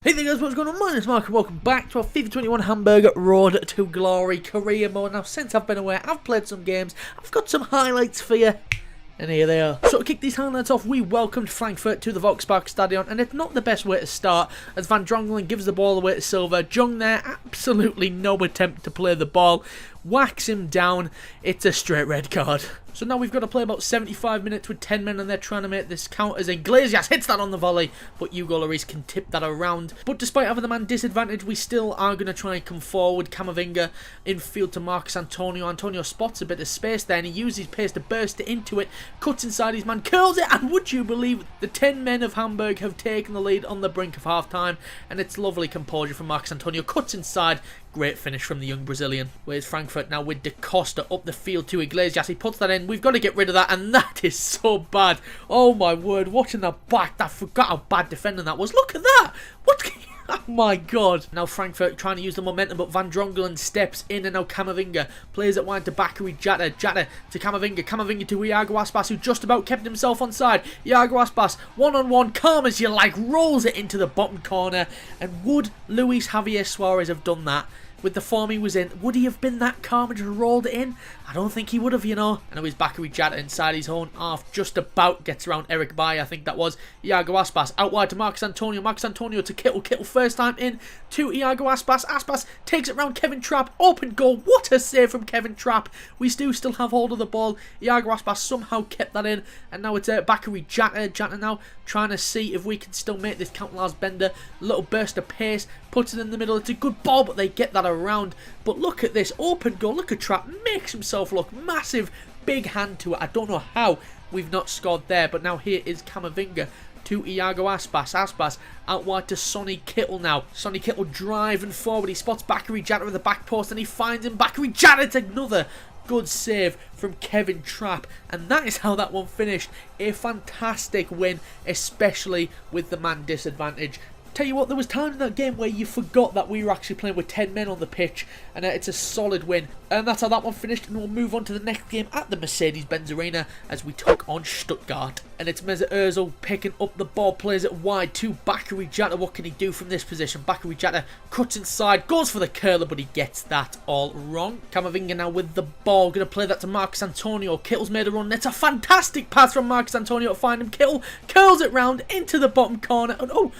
Hey there guys, what's going on? My name's Mark and welcome back to our FIFA 21 Hamburger Road to Glory career mode. Now, since I've been away, I've played some games, I've got some highlights for you, and here they are. So to kick these highlights off, we welcomed Frankfurt to the Volkspark Stadion, and it's not the best way to start, as Van Drongelen gives the ball away to Silva. Jung there, absolutely no attempt to play the ball, whacks him down, it's a straight red card. So now we've got to play about 75 minutes with 10 men and they're trying to make this count as Iglesias hits that on the volley, but Hugo Lloris can tip that around. But despite having the man disadvantage, we still are going to try and come forward. Camavinga infield to Marcus Antonio. Antonio spots a bit of space there and he uses his pace to burst into it, cuts inside his man, curls it, and would you believe the 10 men of Hamburg have taken the lead on the brink of half-time, and it's lovely composure from Marcus Antonio, cuts inside. Great finish from the young Brazilian. Where's Frankfurt now with Da Costa up the field to Iglesias. He puts that in. We've got to get rid of that, and that is so bad. Oh my word, watching that back, I forgot how bad defending that was. Look at that. What? Oh my god. Now Frankfurt trying to use the momentum, but Van Drongelen steps in, and now Camavinga plays it wide to Bakary Jatta. Jatta to Camavinga. Camavinga to Iago Aspas, who just about kept himself onside. Iago Aspas, one-on-one, calm as you like, rolls it into the bottom corner. And would Luis Javier Suarez have done that? With the form he was in, would he have been that calm and just rolled it in? I don't think he would have, you know. And now he's Bakary Jatta inside his own half, just about gets around Eric Bailly, I think that was. Iago Aspas out wide to Marcus Antonio. Marcus Antonio to Kittel. Kittel first time in to Iago Aspas. Aspas takes it round Kevin Trapp. Open goal. What a save from Kevin Trapp. We do still have hold of the ball. Iago Aspas somehow kept that in. And now it's Bakary Jatta. Jatta now trying to see if we can still make this count. Lars Bender. Little burst of pace. Puts it in the middle. It's a good ball, but they get that around. But look at this open goal. Look at Trapp, makes himself look massive, big hand to it. I don't know how we've not scored there, but now here is Camavinga to Iago Aspas. Aspas out wide to Sonny Kittel now. Sonny Kittel driving forward. He spots Bakary Jatta at the back post and he finds him. Bakary Jatta, it's another good save from Kevin Trapp, and that is how that one finished. A fantastic win, especially with the man disadvantage. Tell you what, there was times in that game where you forgot that we were actually playing with 10 men on the pitch, and it's a solid win. And that's how that one finished, and we'll move on to the next game at the Mercedes-Benz Arena as we took on Stuttgart. And it's Mesut Ozil picking up the ball, plays it wide to Bakary Jatta. What can he do from this position? Bakary Jatta cuts inside, goes for the curler, but he gets that all wrong. Camavinga now with the ball, going to play that to Marcus Antonio. Kittle's made a run. It's a fantastic pass from Marcus Antonio to find him. Kittle curls it round into the bottom corner. And oh,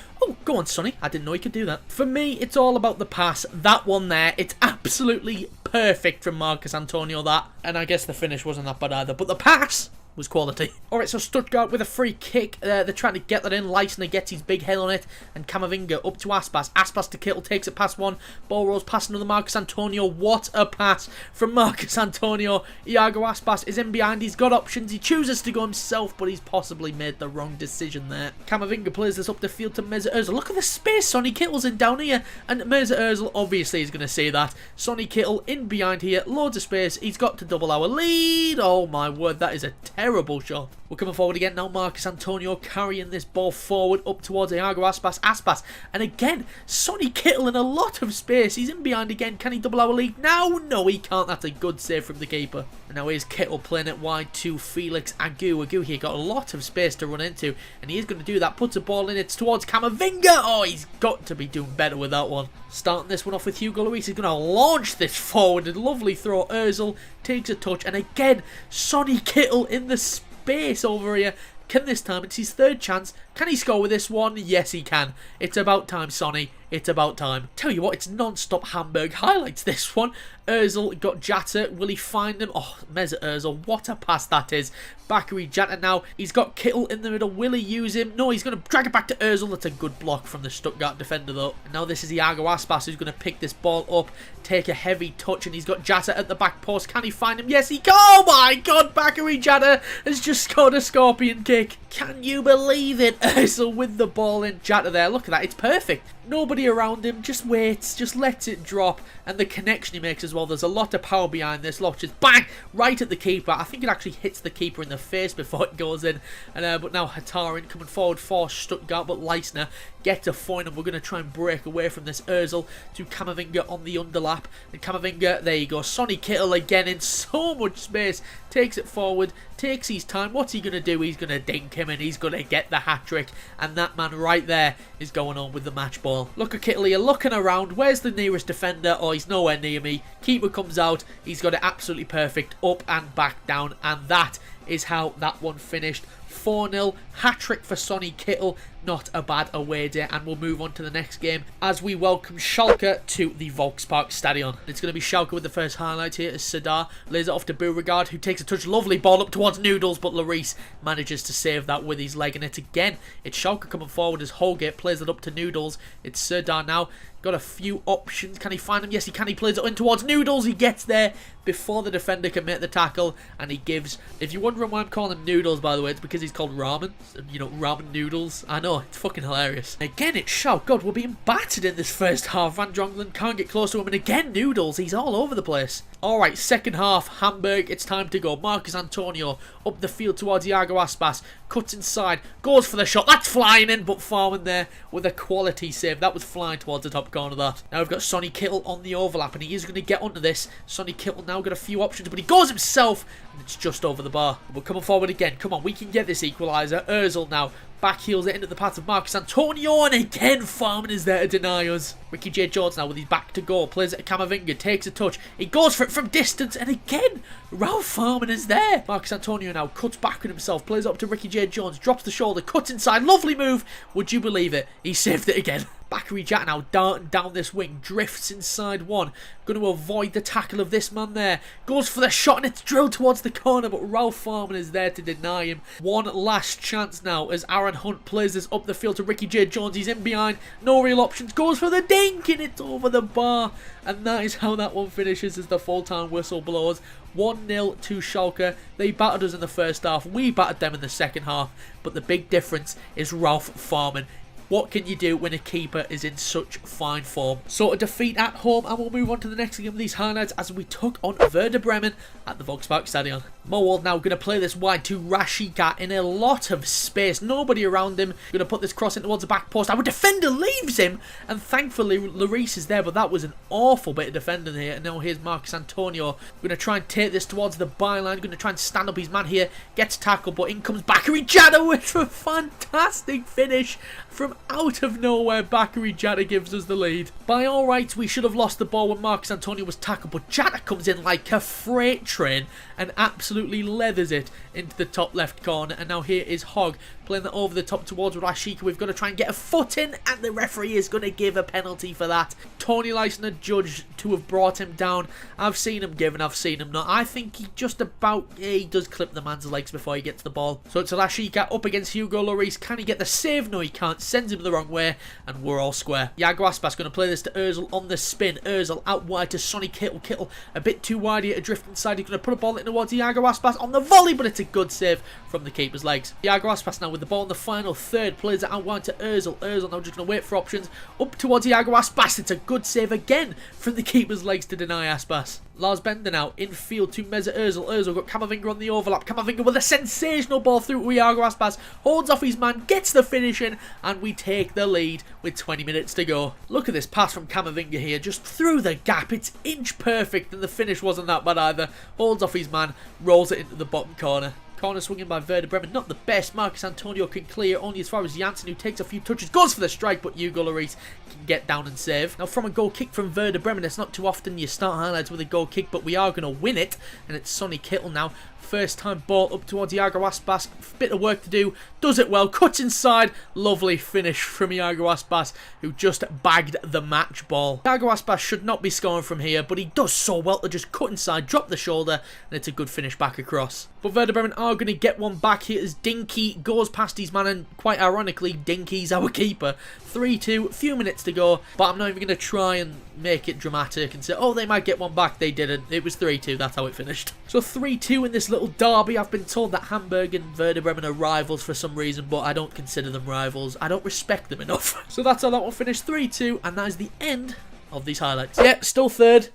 go on, Sonny. I didn't know he could do that. For me, it's all about the pass. That one there, it's absolutely perfect from Marcus Antonio, that. And I guess the finish wasn't that bad either. But the pass was quality. Alright, so Stuttgart with a free kick. They're trying to get that in. Leisner gets his big head on it. And Camavinga up to Aspas. Aspas to Kittel, takes it past one. Ball rolls past another Marcus Antonio. What a pass from Marcus Antonio. Iago Aspas is in behind. He's got options. He chooses to go himself, but he's possibly made the wrong decision there. Camavinga plays this up the field to Mesut Ozil. Look at the space Sonny Kittle's in down here. And Mesut Ozil obviously is going to see that. Sonny Kittel in behind here. Loads of space. He's got to double our lead. Oh my word, that is a terrible shot. We're coming forward again now. Marcus Antonio carrying this ball forward up towards Iago Aspas. Aspas. And again, Sonny Kittel in a lot of space. He's in behind again. Can he double our lead? No, he can't. That's a good save from the keeper. And now here's Kittel playing it wide to Felix Agu. Agu here got a lot of space to run into. And he is going to do that. Puts a ball in. It's towards Camavinga. Oh, he's got to be doing better with that one. Starting this one off with Hugo Lloris. He's going to launch this forward. A lovely throw. Ozil takes a touch. And again, Sonny Kittel in the space over here. Can this time, it's his third chance. Can he score with this one? Yes, he can. It's about time, Sonny. It's about time. Tell you what, it's non-stop Hamburg highlights, this one. Ozil got Jatta. Will he find him? Oh, Mesut Ozil. What a pass that is. Bakary Jatta now. He's got Kittel in the middle. Will he use him? No, he's going to drag it back to Ozil. That's a good block from the Stuttgart defender, though. And now this is Iago Aspas who's going to pick this ball up, take a heavy touch, and he's got Jatta at the back post. Can he find him? Yes, he can. Oh my God, Bakary Jatta has just scored a scorpion kick. Can you believe it? Ozil with the ball in. Jatta there. Look at that. It's perfect. Nobody around him, just waits, just lets it drop, and the connection he makes as well. There's a lot of power behind this. Look, just bang, right at the keeper. I think it actually hits the keeper in the face before it goes in. And but now Hatarin coming forward for Stuttgart, but Leisner get a point, and we're going to try and break away from this. Ozil to Camavinga on the underlap, and Camavinga, there you go, Sonny Kittle again in so much space, takes it forward, takes his time. What's he going to do? He's going to dink him, and he's going to get the hat-trick, and that man right there is going on with the match ball. Look at Kittle here, looking around, where's the nearest defender? Oh, he's nowhere near me. Keeper comes out, he's got it absolutely perfect, up and back down, and that is how that one finished. 4-0, hat-trick for Sonny Kittle. Not a bad away day, and we'll move on to the next game as we welcome Schalke to the Volkspark Stadion. It's going to be Schalke with the first highlight here as Sadar lays it off to Beauregard, who takes a touch, lovely ball up towards Noodles, but Lloris manages to save that with his leg, and it's again, it's Schalke coming forward as Holgate plays it up to Noodles. It's Sadar now, got a few options. Can he find him? Yes, he can. He plays it in towards Noodles. He gets there before the defender can make the tackle, and he gives, if you're wondering why I'm calling him Noodles, by the way, it's because he's called Ramen, you know, Ramen Noodles. I know, it's fucking hilarious. Again, it's Schalke. God, we're being battered in this first half. Van Drongelen can't get close to him, and again, Noodles, he's all over the place. Alright, second half, Hamburg, it's time to go. Marcus Antonio up the field towards Iago Aspas, cuts inside, goes for the shot, that's flying in, but Farman there with a quality save. That was flying towards the top corner, that. Now we've got Sonny Kittle on the overlap, and he is going to get onto this. Sonny Kittle now got a few options, but he goes himself, and it's just over the bar. We're coming forward again. Come on, we can get this equaliser. Ozil now back heels it into the path of Marcus Antonio, and again Farman is there to deny us. Ricky J. Jones now with his back to goal, plays it to Camavinga, takes a touch, he goes for it from distance, and again Ralph Farman is there. Marcus Antonio now cuts back with himself, plays up to Ricky J. Jones, drops the shoulder, cuts inside, lovely move. Would you believe it? He saved it again. Bakary Jack now darting down this wing, drifts inside one, going to avoid the tackle of this man there, goes for the shot, and it's drilled towards the corner, but Ralph Farman is there to deny him. One last chance now as Aaron Hunt plays this up the field to Ricky J. Jones. He's in behind, no real options, goes for the dink, and it's over the bar, and that is how that one finishes as the full-time whistle blows. 1-0 to Schalke. They battered us in the first half, we battered them in the second half, but the big difference is Ralph Farman. What can you do when a keeper is in such fine form? So a defeat at home, and we'll move on to the next game of these highlights as we took on Werder Bremen at the Volkspark Stadion. Mowold now going to play this wide to Rashica in a lot of space. Nobody around him. Going to put this cross in towards the back post. Our defender leaves him, and thankfully Lloris is there, but that was an awful bit of defending here. And now here's Marcus Antonio. Going to try and take this towards the byline. Going to try and stand up his man here. Gets tackled, but in comes Bakary Jada with a fantastic finish from out of nowhere. Bakary Jada gives us the lead. By all rights, we should have lost the ball when Marcus Antonio was tackled, but Jada comes in like a freight train and absolutely leathers it into the top left corner. And now here is Hogg playing that over the top towards Rashica. We've got to try and get a foot in, and the referee is going to give a penalty for that. Tony Leisner judged to have brought him down. I've seen him give and I've seen him not. I think he just about, he does clip the man's legs before he gets the ball. So it's Rashica up against Hugo Lloris. Can he get the save? No, he can't. Sends him the wrong way, and we're all square. Iago Aspas going to play this to Ozil on the spin. Ozil out wide to Sonny Kittle. Kittle a bit too wide here to drift inside. He's going to put a ball in towards Iago Aspas on the volley, but it's a good save from the keeper's legs. Iago Aspas now with the ball in the final third, plays it out wide to Ozil. Ozil now just going to wait for options. Up towards Iago Aspas. It's a good save again from the keeper's legs to deny Aspas. Lars Bender now in field to Mesut Ozil. Ozil got Camavinga on the overlap. Camavinga with a sensational ball through to Iago Aspas. Holds off his man, gets the finish in, and we take the lead with 20 minutes to go. Look at this pass from Camavinga here, just through the gap. It's inch perfect, and the finish wasn't that bad either. Holds off his man, rolls it into the bottom corner. Corner swinging by Werder Bremen, not the best. Marcus Antonio can clear only as far as Janssen, who takes a few touches, goes for the strike, but Hugo Lloris can get down and save. Now from a goal kick from Werder Bremen, it's not too often you start highlights with a goal kick, but we are going to win it, and it's Sonny Kittle now. First time ball up towards Iago Aspas, bit of work to do, does it well, cuts inside, lovely finish from Iago Aspas, who just bagged the match ball. Iago Aspas should not be scoring from here, but he does so well to just cut inside, drop the shoulder, and it's a good finish back across. But Werder Bremen are going to get one back here as Dinky goes past his man, and quite ironically, Dinky's our keeper. 3-2, few minutes to go, but I'm not even going to try and make it dramatic and say, oh, they might get one back. They didn't. It was 3-2, that's how it finished. So 3-2 in this little derby. I've been told that Hamburg and Werder Bremen are rivals for some reason, but I don't consider them rivals. I don't respect them enough. So that's how that one finished, 3-2, and that is the end of these highlights. Yeah, still third.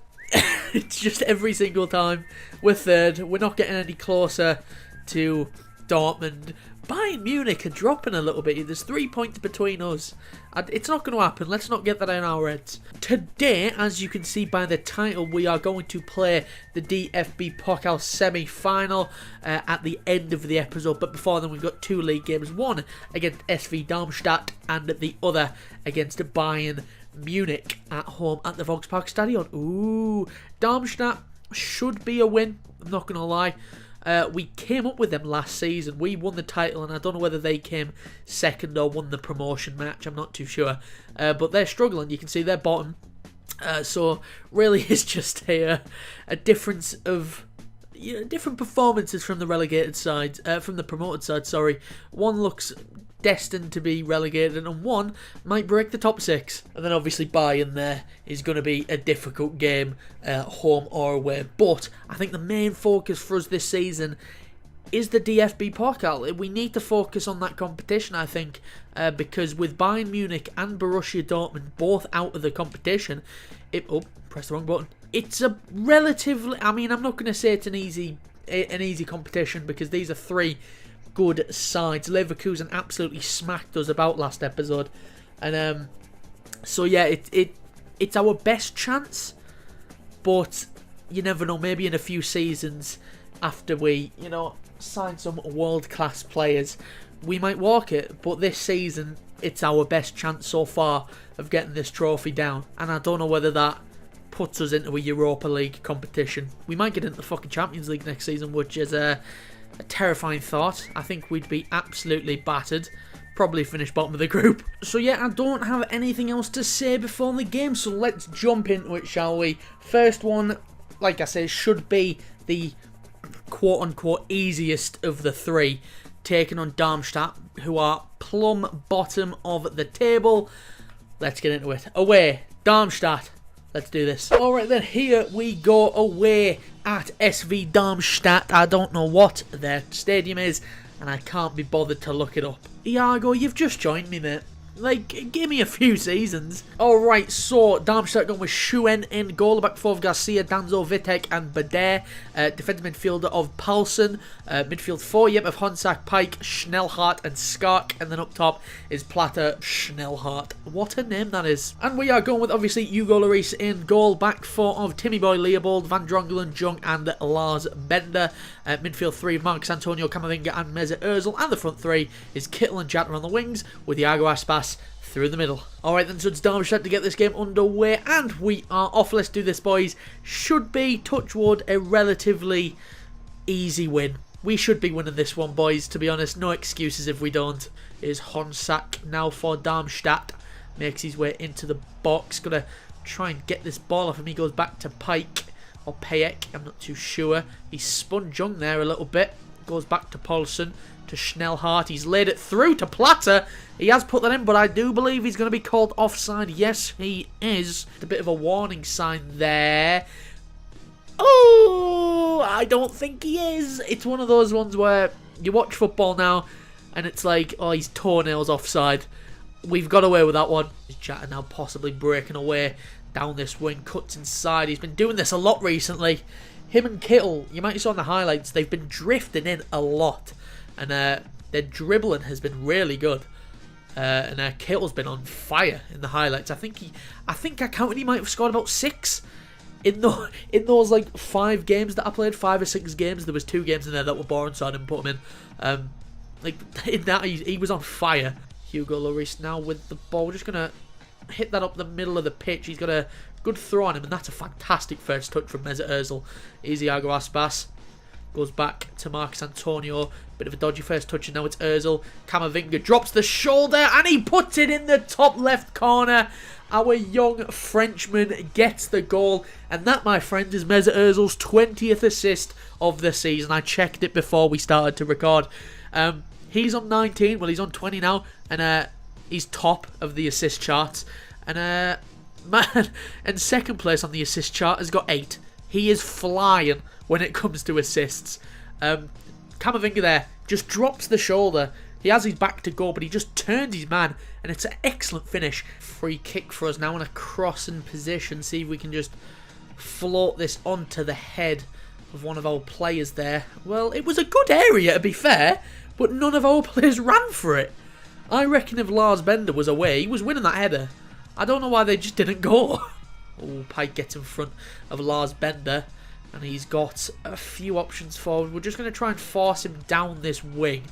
It's just every single time we're third. We're not getting any closer to Dortmund, Bayern Munich are dropping a little bit. There's 3 points between us. It's not going to happen. Let's not get that in our heads. Today, as you can see by the title, we are going to play the DFB-POKAL semi-final at the end of the episode. But before then, we've got 2 league games. One against SV Darmstadt and the other against Bayern Munich at home at the Volkspark Stadion. Ooh, Darmstadt should be a win. I'm not going to lie. We came up with them last season. We won the title, and I don't know whether they came second or won the promotion match. I'm not too sure. But they're struggling. You can see they're bottom. So really, it's just a difference of different performances from the relegated side, from the promoted side. Sorry, one looks destined to be relegated, and one might break the top 6. And then obviously Bayern there is going to be a difficult game, home or away. But I think the main focus for us this season is the DFB-Pokal. We need to focus on that competition, I think, because with Bayern Munich and Borussia Dortmund both out of the competition, press the wrong button. It's a relatively, I mean, I'm not going to say it's an easy competition, because these are 3 good sides. Leverkusen absolutely smacked us about last episode, and so yeah, it's our best chance, but you never know, maybe in a few seasons after we sign some world-class players, we might walk it. But this season, it's our best chance so far of getting this trophy down, and I don't know whether that puts us into a Europa League competition. We might get into the fucking Champions League next season, which is a terrifying thought. I think we'd be absolutely battered. Probably finish bottom of the group. So yeah, I don't have anything else to say before the game, so let's jump into it, shall we? First one, like I said, should be the quote-unquote easiest of the 3, taking on Darmstadt, who are plumb bottom of the table. Let's get into it. Away, Darmstadt. Let's do this. Alright then, here we go, away at SV Darmstadt. I don't know what their stadium is, and I can't be bothered to look it up. Iago, you've just joined me, mate. Like, give me a few seasons. Alright, so Darmstadt going with Schuen in goal. Back 4 of Garcia, Danzo, Vitek and Bader. Defensive midfielder of Paulsen. Midfield 4, of Honsak, Pike, Schnellhardt and Skark. And then up top is Platter, Schnellhardt. What a name that is. And we are going with, obviously, Hugo Lloris in goal. Back 4 of Timmy Boy, Leopold, Van Drongelen, Jung and Lars Bender. Midfield 3 of Marcus Antonio, Camavinga and Mesut Ozil. And the front 3 is Kittel and Jatta on the wings, with Iago Aspas through the middle. Alright then, so it's Darmstadt to get this game underway, and we are off. Let's do this, boys. Should be, touch wood, a relatively easy win. We should be winning this one, boys, to be honest. No excuses if we don't. Is Honsak now for Darmstadt. Makes his way into the box. Gonna try and get this ball off him. He goes back to Pike, or Payek, I'm not too sure. He spun Jung there a little bit. Goes back to Paulsen, to Schnellhardt. He's laid it through to Platter. He has put that in, but I do believe he's going to be called offside. Yes, he is. A bit of a warning sign there. Oh, I don't think he is. It's one of those ones where you watch football now, and it's like, oh, his toenails offside. We've got away with that one. Jatta now possibly breaking away down this wing. Cuts inside. He's been doing this a lot recently. Him and Kittel, you might have saw in the highlights, they've been drifting in a lot. And their dribbling has been really good. And Kittel's been on fire in the highlights. I think I counted he might have scored about 6 in those like 5 games that I played, 5 or 6 games. There was 2 games in there that were boring, so I didn't put him in. Like in that, he was on fire. Hugo Lloris now with the ball. We're just gonna hit that up the middle of the pitch. He's got a good throw on him, and that's a fantastic first touch from Mesut Ozil. Easy Iago Aspas. Goes back to Marcus Antonio. Bit of a dodgy first touch, and now it's Ozil. Camavinga drops the shoulder, and he puts it in the top left corner. Our young Frenchman gets the goal, and that, my friend, is Mesut Ozil's 20th assist of the season. I checked it before we started to record. He's on 19, well, he's on 20 now, and he's top of the assist charts. And second place on the assist chart has got 8. He is flying when it comes to assists. Camavinga there just drops the shoulder. He has his back to go, but he just turns his man, and it's an excellent finish. Free kick for us now in a crossing position. See if we can just float this onto the head of one of our players there. Well, it was a good area, to be fair. but none of our players ran for it. I reckon if Lars Bender was away, he was winning that header. I don't know why they just didn't go. Oh, Pike gets in front of Lars Bender, and he's got a few options forward. We're just going to try and force him down this wing,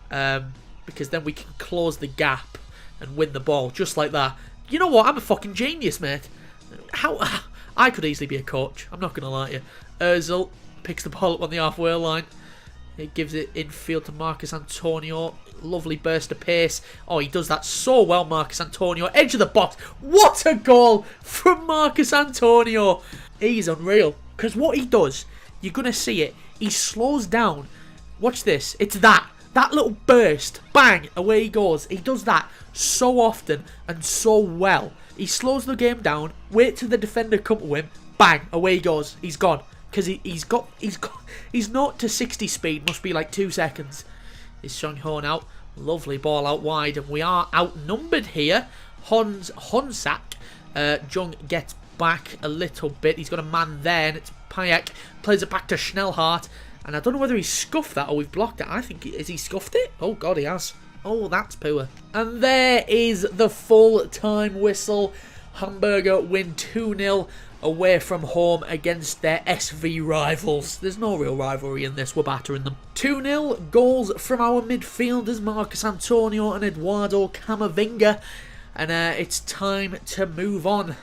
because then we can close the gap and win the ball, just like that. You know what? I'm a fucking genius, mate. I could easily be a coach. I'm not going to lie to you. Ozil picks the ball up on the halfway line. He gives it infield to Marcus Antonio. Lovely burst of pace. Oh, he does that so well, Marcus Antonio. Edge of the box. What a goal from Marcus Antonio. He's unreal. Because what he does, you're going to see it. He slows down. Watch this. It's that. That little burst. Bang. Away he goes. He does that so often and so well. He slows the game down. Wait till the defender come to him. Bang. Away he goes. He's gone. Because he's not to 60 speed. Must be like 2 seconds. Is Sung Ho out. Lovely ball out wide. And we are outnumbered here. Honsak. Jung gets back a little bit. He's got a man there. And it's Payek. Plays it back to Schnellhardt. And I don't know whether he scuffed that or we've blocked it. I think, has he scuffed it? Oh, God, he has. Oh, that's poor. And there is the full-time whistle. Hamburger win 2-0 away from home against their SV rivals. There's no real rivalry in this. We're battering them. 2-0 goals from our midfielders, Marcus Antonio and Eduardo Camavinga. And it's time to move on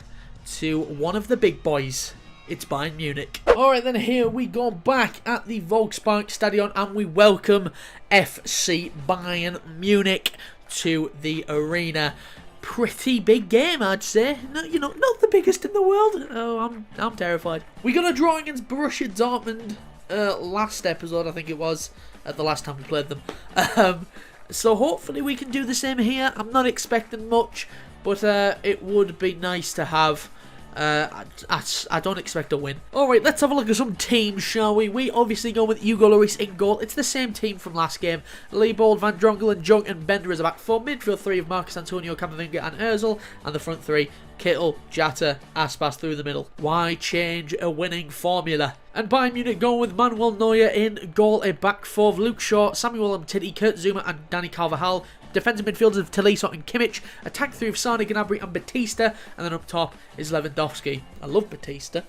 to one of the big boys. It's Bayern Munich. Alright then, here we go back at the Volkspark Stadion and we welcome FC Bayern Munich to the arena. Pretty big game, I'd say. No, you know, not the biggest in the world. Oh, I'm terrified. We got a draw against Borussia Dortmund last episode, I think it was, at the last time we played them. So hopefully we can do the same here. I'm not expecting much, but it would be nice to have. I don't expect a win. Alright, let's have a look at some teams, shall we? We obviously go with Hugo Lloris in goal. It's the same team from last game. Leibold, Van Drongelen, Jung and Bender as a back four. Midfield three of Marcus Antonio, Camavinga and Ozil. And the front three, Kittel, Jatta, Aspas through the middle. Why change a winning formula? And Bayern Munich going with Manuel Neuer in goal, a back four of Luke Shaw, Samuel Umtiti, Kurt Zouma and Dani Carvajal. Defensive midfielders of Tolisso and Kimmich. Attack three of Sane, Gnabry and Batista. And then up top is Lewandowski. I love Batista.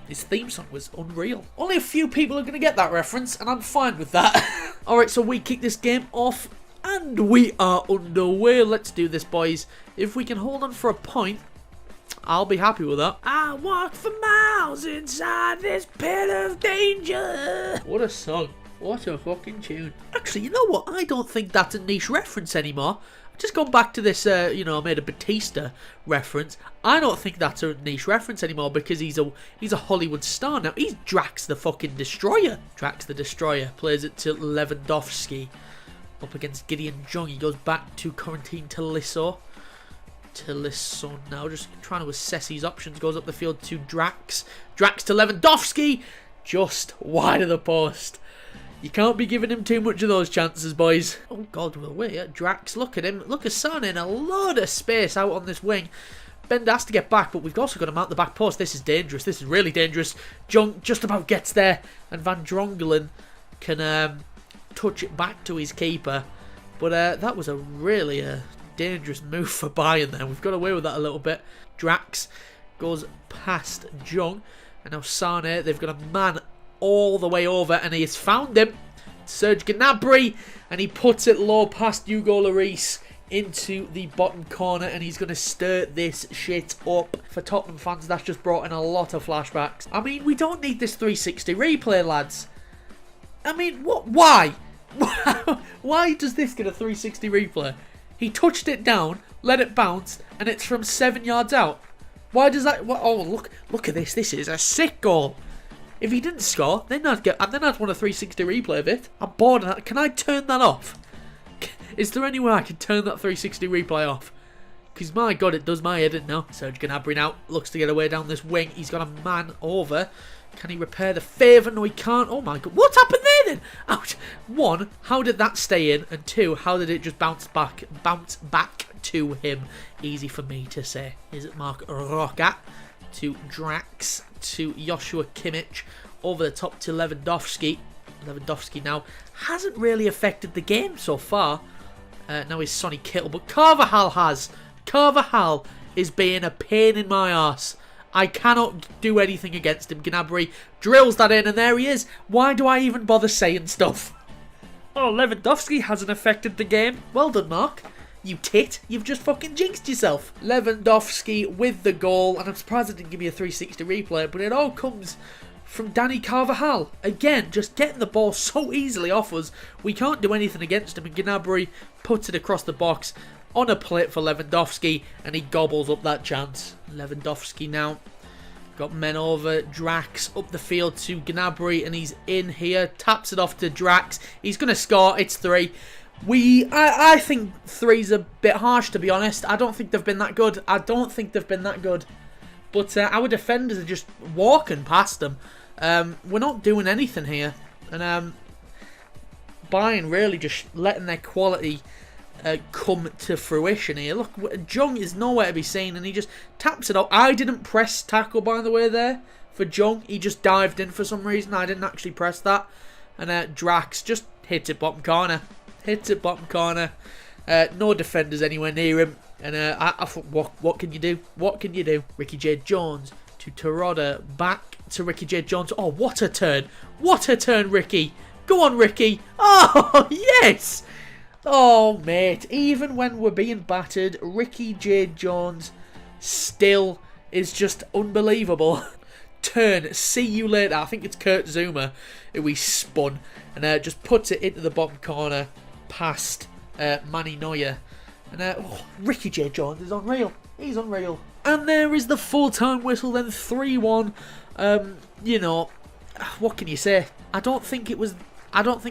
His theme song was unreal. Only a few people are going to get that reference, and I'm fine with that. Alright, so we kick this game off, and we are underway. Let's do this, boys. If we can hold on for a point, I'll be happy with that. I walk for miles inside this pit of danger. What a song. What a fucking tune. Actually, you know what? I don't think that's a niche reference anymore. I've just gone back to this, you know, I made a Batista reference. I don't think that's a niche reference anymore because he's a Hollywood star now. He's Drax the fucking Destroyer. Drax the Destroyer plays it to Lewandowski. Up against Gideon Jung. He goes back to Corentin Tolisso. Tolisso now just trying to assess his options. Goes up the field to Drax. Drax to Lewandowski. Just wide of the post. You can't be giving him too much of those chances, boys. Oh, God, well, wait. Drax, look at him. Look at Sane in a lot of space out on this wing. Bender has to get back, but we've also got him out the back post. This is dangerous. This is really dangerous. Jung just about gets there, and Van Drongelen can touch it back to his keeper. But that was a really dangerous move for Bayern there. We've got away with that a little bit. Drax goes past Jung, and now Sane, they've got a man all the way over, and he has found him. Serge Gnabry, and he puts it low past Hugo Lloris into the bottom corner, and he's going to stir this shit up. For Tottenham fans, that's just brought in a lot of flashbacks. I mean, we don't need this 360 replay, lads. I mean, what? Why? Why does this get a 360 replay? He touched it down, let it bounce, and it's from 7 yards out. Why does that? Oh, look at this. This is a sick goal. If he didn't score, then I'd want a 360 replay of it. I'm bored of that. Can I turn that off? Is there any way I can turn that 360 replay off? Because my God, it does my head in now. Serge Gnabry now looks to get away down this wing. He's got a man over. Can he repair the favour? No, he can't. Oh my God. What happened there then? Ouch. One, how did that stay in? And two, how did it just bounce back to him? Easy for me to say. Is it Mark Roca to Drax to Joshua Kimmich, over the top to Lewandowski. Lewandowski now hasn't really affected the game so far. Now he's Sonny Kittle, but Carvajal has. Carvajal is being a pain in my arse. I cannot do anything against him. Gnabry drills that in, and there he is. Why do I even bother saying stuff? Oh, Lewandowski hasn't affected the game. Well done, Mark. You tit. You've just fucking jinxed yourself. Lewandowski with the goal, and I'm surprised it didn't give me a 360 replay, but it all comes from Danny Carvajal. Again, just getting the ball so easily off us. We can't do anything against him, and Gnabry puts it across the box on a plate for Lewandowski, and he gobbles up that chance. Lewandowski now got men over. Drax up the field to Gnabry, and he's in here. Taps it off to Drax. He's going to score. It's 3. I think 3's a bit harsh, to be honest. I don't think they've been that good. But our defenders are just walking past them. We're not doing anything here. And Bayern really just letting their quality come to fruition here. Look, Jung is nowhere to be seen, and he just taps it up. I didn't press tackle, by the way, there for Jung. He just dived in for some reason. I didn't actually press that. And Drax just hits it bottom corner. No defenders anywhere near him. And I thought, what can you do? What can you do? Ricky J. Jones to Terodde. Back to Ricky J. Jones. Oh, what a turn. What a turn, Ricky. Go on, Ricky. Oh, yes. Oh, mate. Even when we're being battered, Ricky J. Jones still is just unbelievable. Turn. See you later. I think it's Kurt Zuma who he spun. And just puts it into the bottom corner past Manny Neuer. And Ricky J. Jones is unreal. He's unreal. And there is the full-time whistle then, 3-1. You know, what can you say? I don't think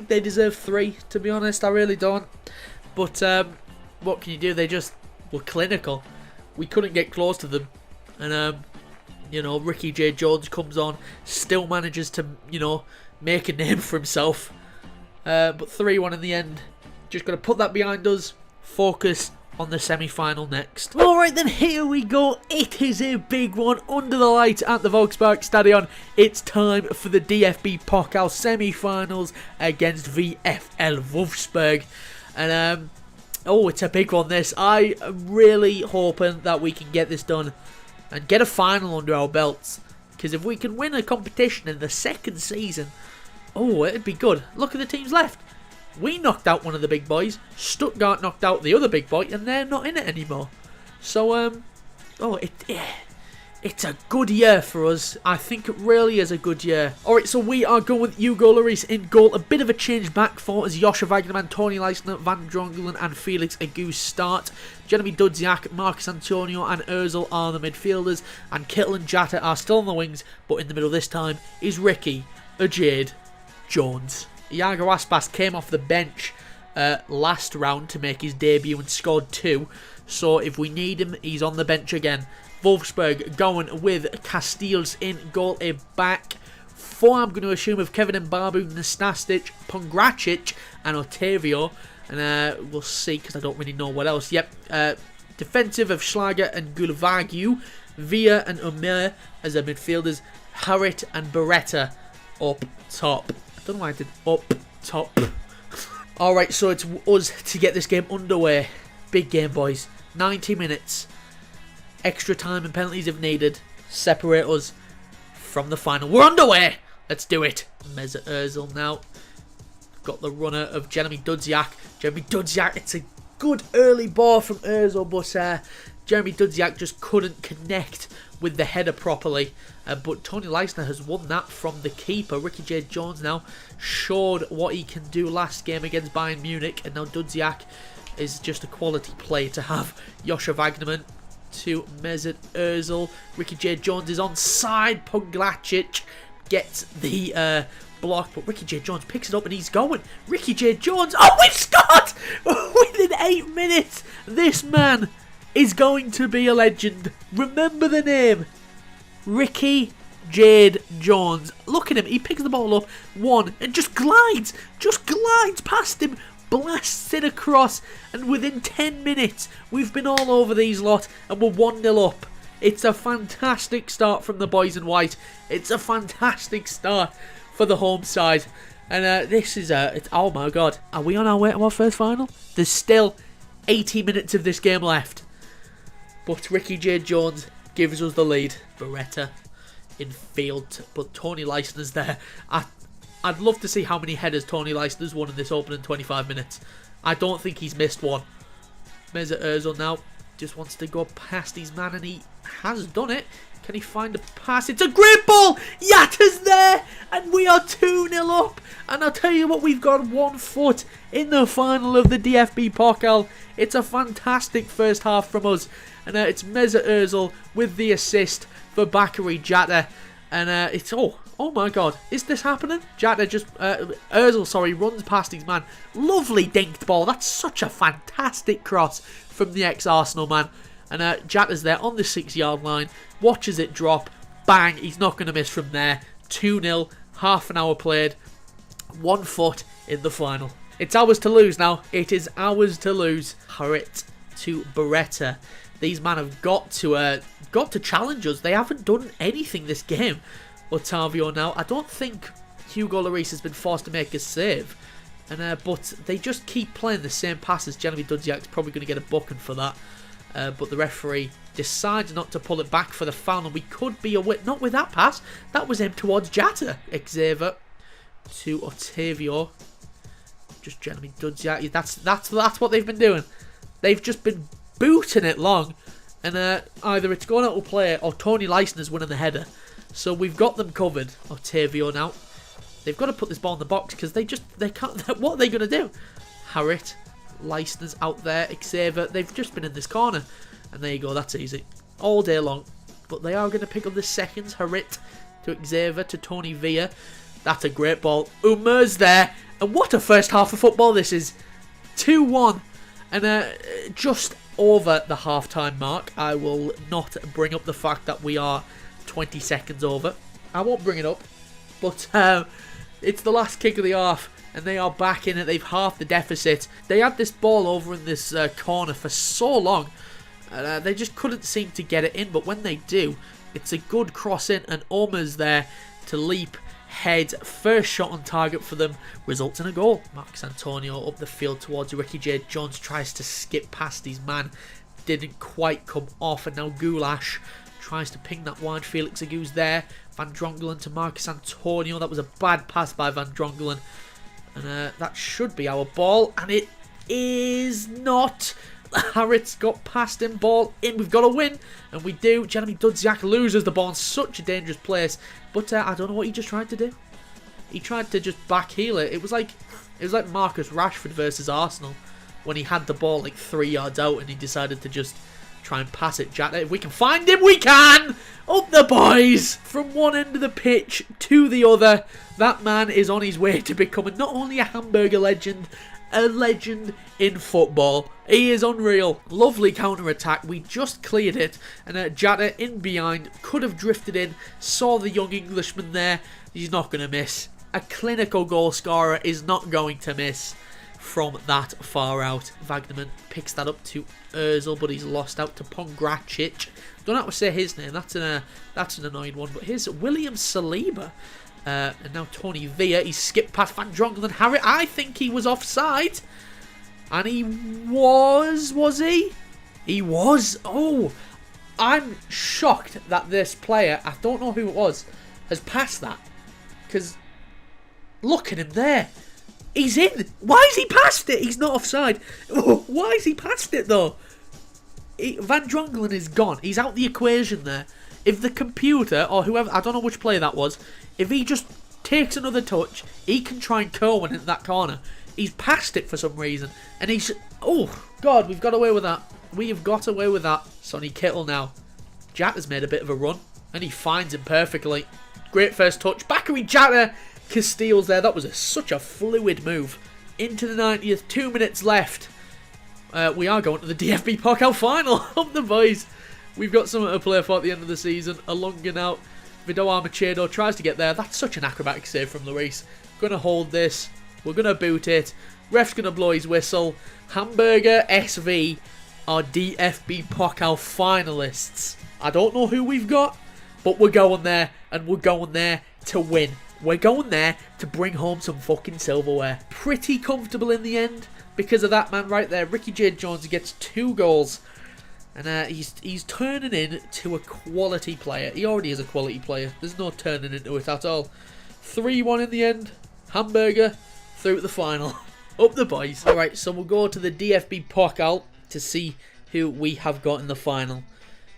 they deserve 3, to be honest. I really don't. But what can you do? They just were clinical. We couldn't get close to them. And, you know, Ricky J. Jones comes on, still manages to, you know, make a name for himself. But 3-1 in the end. Just got to put that behind us. Focus on the semi-final next. Alright then, here we go. It is a big one under the lights at the Volkspark Stadion. It's time for the DFB-POKAL semi-finals against VfL Wolfsburg. And, oh, it's a big one, this. I am really hoping that we can get this done and get a final under our belts. Because if we can win a competition in the second season, oh, it'd be good. Look at the teams left. We knocked out one of the big boys. Stuttgart knocked out the other big boy, and they're not in it anymore. So, oh, it's a good year for us. I think it really is a good year. Alright, so we are going with Hugo Lloris in goal. A bit of a change back for as Joshua Wagnerman, Tony Leisner, Van Drongelen and Felix Agu start. Jeremy Dudziak, Marcus Antonio and Ozil are the midfielders. And Kittle and Jatta are still on the wings. But in the middle this time is Ricky Jade Jones. Iago Aspas came off the bench last round to make his debut and scored 2. So if we need him, he's on the bench again. Wolfsburg going with Castells in goal, a back 4, I'm going to assume, of Kevin Mbabu, Nastastic, Pongracic and Otavio. And we'll see, because I don't really know what else. Yep, defensive of Schlager and Gulvagiu, Villa and Omer as their midfielders, Harit and Beretta up top. I don't know why I did up top. Alright, so it's us to get this game underway. Big game, boys. 90 minutes. Extra time and penalties if needed. Separate us from the final. We're underway! Let's do it. Mesut Ozil now. Got the runner of Jeremy Dudziak. Jeremy Dudziak, it's a good early ball from Ozil, but Jeremy Dudziak just couldn't connect with the header properly. But Tony Leisner has won that from the keeper. Ricky J. Jones now showed what he can do last game against Bayern Munich. And now Dudziak is just a quality player to have. Joshua Wagnerman to Mesut Ozil. Ricky J. Jones is onside. Poglacic gets the block, but Ricky J. Jones picks it up and he's going. Ricky J. Jones. Oh, we've scored within 8 minutes. This man is going to be a legend. Remember the name. Ricky Jade Jones. Look at him. He picks the ball up, and just glides past him, blasts it across, and within 10 minutes, we've been all over these lot, and we're 1-0 up. It's a fantastic start from the boys in white. It's a fantastic start for the home side. And this is, oh my god. Are we on our way to our first final? There's still 80 minutes of this game left. But Ricky J. Jones gives us the lead. Beretta in field, but Tony Leistner's there. I'd love to see how many headers Tony Leistner's won in this opening 25 minutes. I don't think he's missed one. Mesut Ozil now just wants to go past his man, and he has done it. Can he find a pass? It's a great ball! Yatta's there! And we are 2-0 up. And I'll tell you what, we've got 1 foot in the final of the DFB-POKAL. It's a fantastic first half from us. And it's Mesut Ozil with the assist for Bakary Jatta. And it's, oh my god, is this happening? Jatta just, Ozil, sorry, runs past his man. Lovely dinked ball. That's such a fantastic cross from the ex-Arsenal man. And Jatta's there on the 6-yard line, watches it drop, bang, he's not going to miss from there. 2-0, half an hour played, 1 foot in the final. It's ours to lose now. It is ours to lose. Harit to Beretta. These men have got to challenge us. They haven't done anything this game. Otavio now. I don't think Hugo Lloris has been forced to make a save. And but they just keep playing the same passes. Jeremy Dudziak's probably going to get a booking for that. But the referee decides not to pull it back for the foul, and we could be away. Not with that pass. That was aimed towards Jatta. Xavier to Otavio. Just Jeremy Dudziak. That's what they've been doing. They've just been booting it long, and either it's going out to play or Tony Leistner's winning the header. So we've got them covered. Otavio now. They've got to put this ball in the box because they can't. What are they going to do? Harit. Leistner's out there, Xavier, they've just been in this corner. And there you go, that's easy. All day long. But they are going to pick up the seconds. Harit to Xavier to Tony Villa. That's a great ball. Umer's there. And what a first half of football this is. 2-1. And just over the half-time mark. I will not bring up the fact that we are 20 seconds over. I won't bring it up. But it's the last kick of the half. And they are back in it. They've halved the deficit. They had this ball over in this corner for so long. They just couldn't seem to get it in. But when they do, it's a good cross in. And Omer's there to leap, head. First shot on target for them. Results in a goal. Marcus Antonio up the field towards Ricky J. Jones. Tries to skip past his man. Didn't quite come off. And now Goulash tries to ping that wide. Felix Agu's there. Van Drongelen to Marcus Antonio. That was a bad pass by Van Drongelen. And that should be our ball. And it is not. Harit's got past him. Ball in. We've got to win. And we do. Jeremy Dudziak loses the ball in such a dangerous place. But I don't know what he just tried to do. He tried to just backheel it. It was like Marcus Rashford versus Arsenal. When he had the ball like 3 yards out. And he decided to just try and pass it. Jatta, if we can find him, we can! Up the boys! From one end of the pitch to the other. That man is on his way to becoming not only a Hamburger legend, a legend in football. He is unreal. Lovely counter-attack. We just cleared it. And Jatta in behind. Could have drifted in. Saw the young Englishman there. He's not going to miss. A clinical goal scorer is not going to miss from that far out. Wagnerman picks that up to Ozil, but he's lost out to Pongracic. Don't know how to say his name. That's an annoying one. But here's William Saliba. And now Tony Villa. He's skipped past Van Drongelen. Harry, I think he was offside. And he was he? He was. Oh, I'm shocked that this player, I don't know who it was, has passed that. Because look at him there. He's in. Why is he past it? He's not offside. Why is he past it though? Van Drongelen is gone. He's out the equation there. If the computer or whoever, I don't know which player that was, if he just takes another touch, he can try and curl one into that corner. He's past it for some reason. And he's... Oh, God, we've got away with that. We have got away with that. Sonny Kittle now. Jatta's made a bit of a run. And he finds him perfectly. Great first touch. Bakary Jatta. Castile's there. That was such a fluid move. Into the 90th. 2 minutes left. We are going to the DFB-POKAL final. Up the boys. We've got something to play for at the end of the season. Alunga now. Vido Armachedo tries to get there. That's such an acrobatic save from Lloris. Going to hold this. We're going to boot it. Ref's going to blow his whistle. Hamburger SV are DFB-POKAL finalists. I don't know who we've got, but we're going there, and we're going there to win. we're going there to bring home some fucking silverware. Pretty comfortable in the end because of that man right there. Ricky J. Jones gets 2 goals. And he's turning into a quality player. He already is a quality player. There's no turning into it at all. 3-1 in the end. Hamburger through to the final. Up the boys. Alright, so we'll go to the DFB-POKAL to see who we have got in the final.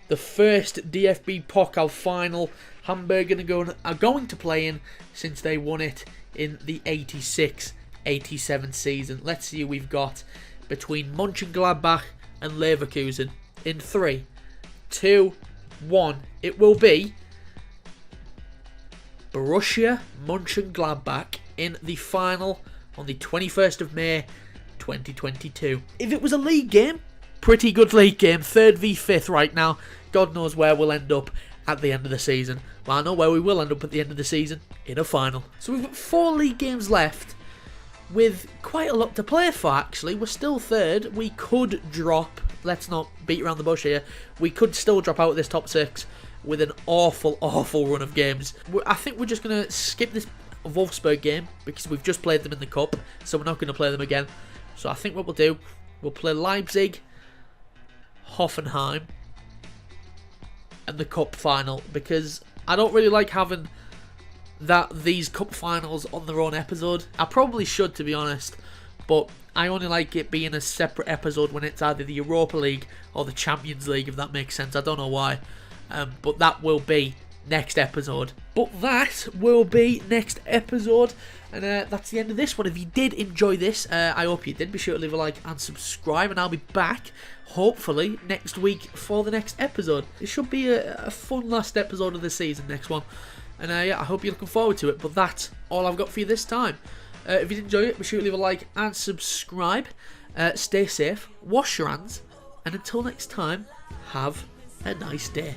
The first DFB-POKAL final Hamburger are going to play in since they won it in the 86-87 season. Let's see who we've got between Mönchengladbach and Leverkusen. In 3, 2, 1, it will be Borussia Mönchengladbach in the final on the 21st of May 2022. If it was a league game, pretty good league game, 3rd v 5th right now. God knows where we'll end up at the end of the season. But I know where we will end up at the end of the season, in a final. So we've got 4 league games left with quite a lot to play for actually. We're still 3rd, we could drop. Let's not beat around the bush here. We could still drop out of this top 6 with an awful run of games. I think we're just going to skip this Wolfsburg game because we've just played them in the cup, so we're not going to play them again. So I think what we'll do, we'll play Leipzig, Hoffenheim, and the cup final because I don't really like having these cup finals on their own episode. I probably should, to be honest, but I only like it being a separate episode when it's either the Europa League or the Champions League, if that makes sense. I don't know why, but that will be next episode. And that's the end of this one. If you did enjoy this, I hope you did. Be sure to leave a like and subscribe, and I'll be back hopefully next week for the next episode. It should be a fun last episode of the season, next one, and yeah, I hope you're looking forward to it. But that's all I've got for you this time. If you did enjoy it, be sure to leave a like and subscribe. Stay safe, wash your hands, and until next time, have a nice day.